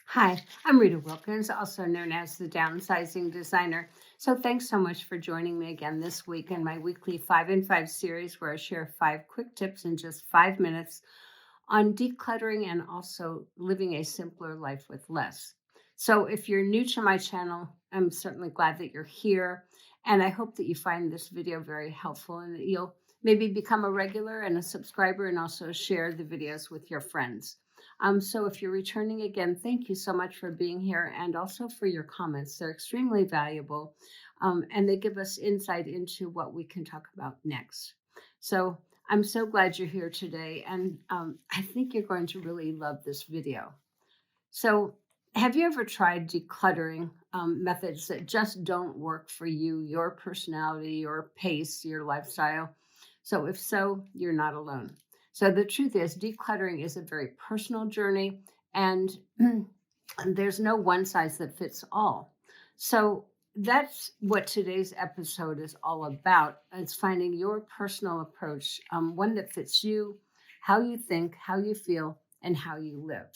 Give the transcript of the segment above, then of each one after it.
Hi, I'm Rita Wilkins, also known as the Downsizing Designer. So, thanks so much for joining me again this week in my weekly 5 in 5 series where I share 5 quick tips in just 5 minutes on decluttering and also living a simpler life with less. So, if you're new to my channel, I'm certainly glad that you're here. And I hope that you find this video very helpful and that you'll maybe become a regular and a subscriber and also share the videos with your friends. So, if you're returning again, thank you so much for being here and also for your comments. They're extremely valuable and they give us insight into what we can talk about next. So, I'm so glad you're here today, and I think you're going to really love this video. So, have you ever tried decluttering methods that just don't work for you, your personality, your pace, your lifestyle? So, if so, you're not alone. So, the truth is, decluttering is a very personal journey, and there's no one size that fits all. So, that's what today's episode is all about. It's finding your personal approach, one that fits you, how you think, how you feel, and how you live.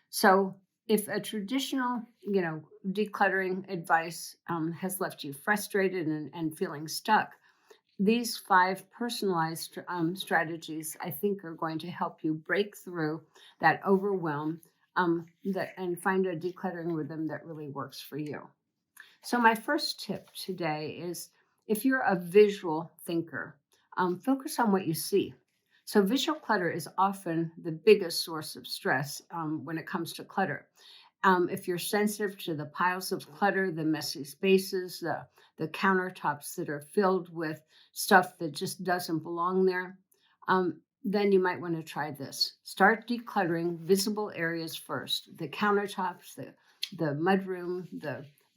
So, if a traditional, decluttering advice has left you frustrated and feeling stuck, these 5 personalized strategies, I think, are going to help you break through that overwhelm and find a decluttering rhythm that really works for you. So, my first tip today is if you're a visual thinker, focus on what you see. So, visual clutter is often the biggest source of stress when it comes to clutter. If you're sensitive to the piles of clutter, the messy spaces, the countertops that are filled with stuff that just doesn't belong there, then you might want to try this. Start decluttering visible areas first: the countertops, the mudroom,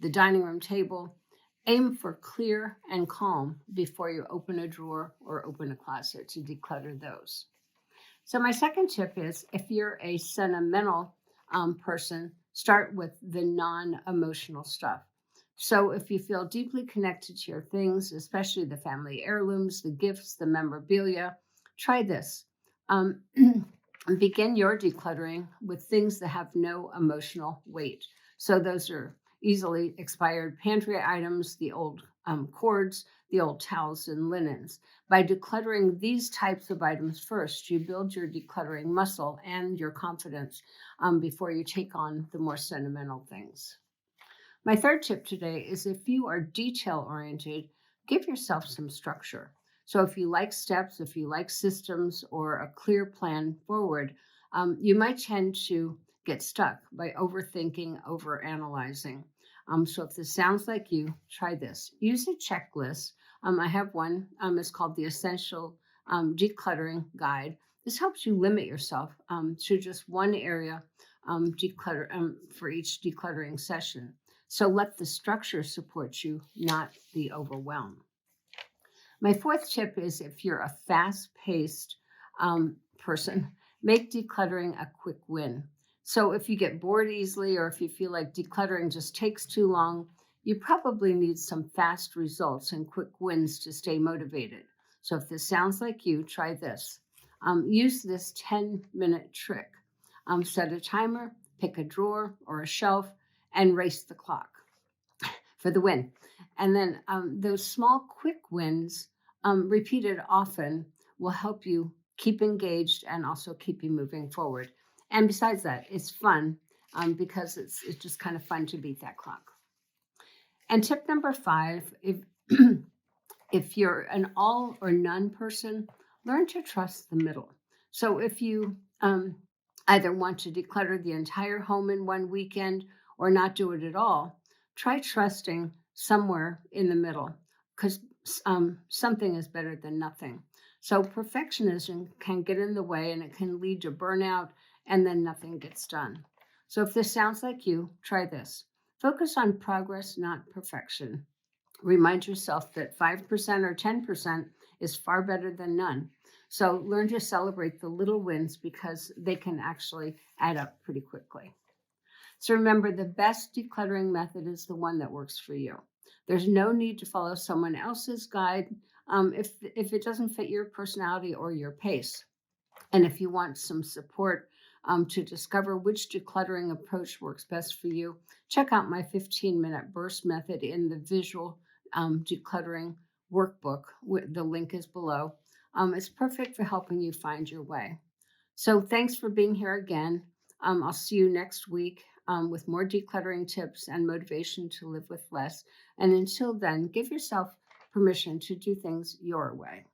the dining room table. Aim for clear and calm before you open a drawer or open a closet to declutter those. So, my second tip is if you're a sentimental person, start with the non emotional stuff. So, if you feel deeply connected to your things, especially the family heirlooms, the gifts, the memorabilia, try this. Um, Begin your decluttering with things that have no emotional weight. So, those are easily expired pantry items, the old cords, the old towels and linens. By decluttering these types of items first, you build your decluttering muscle and your confidence before you take on the more sentimental things. My third tip today is if you are detail oriented, give yourself some structure. So, if you like steps, if you like systems or a clear plan forward, you might tend to get stuck by overthinking, overanalyzing. So, if this sounds like you, try this. Use a checklist. I have one. It's called the Essential Decluttering Guide. This helps you limit yourself to just one area declutter for each decluttering session. So let the structure support you, not the overwhelm. My fourth tip is if you're a fast paced person, make decluttering a quick win. So if you get bored easily or if you feel like decluttering just takes too long, you probably need some fast results and quick wins to stay motivated. So if this sounds like you, try this. Use this 10-minute trick. Set a timer, pick a drawer or a shelf, and race the clock for the win. And then those small, quick wins, repeated often, will help you keep engaged and also keep you moving forward. And besides that, it's fun because it's just kind of fun to beat that clock. And tip number 5, if you're an all or none person, learn to trust the middle. So if you either want to declutter the entire home in one weekend or not do it at all, try trusting somewhere in the middle because something is better than nothing. So perfectionism can get in the way and it can lead to burnout and then nothing gets done. So if this sounds like you, try this. Focus on progress, not perfection. Remind yourself that 5% or 10% is far better than none. So learn to celebrate the little wins because they can actually add up pretty quickly. So remember, the best decluttering method is the one that works for you. There's no need to follow someone else's guide if it doesn't fit your personality or your pace. And if you want some support To discover which decluttering approach works best for you, check out my 15-minute burst method in the visual decluttering workbook. The link is below. It's perfect for helping you find your way. So thanks for being here again. I'll see you next week with more decluttering tips and motivation to live with less. And until then, give yourself permission to do things your way.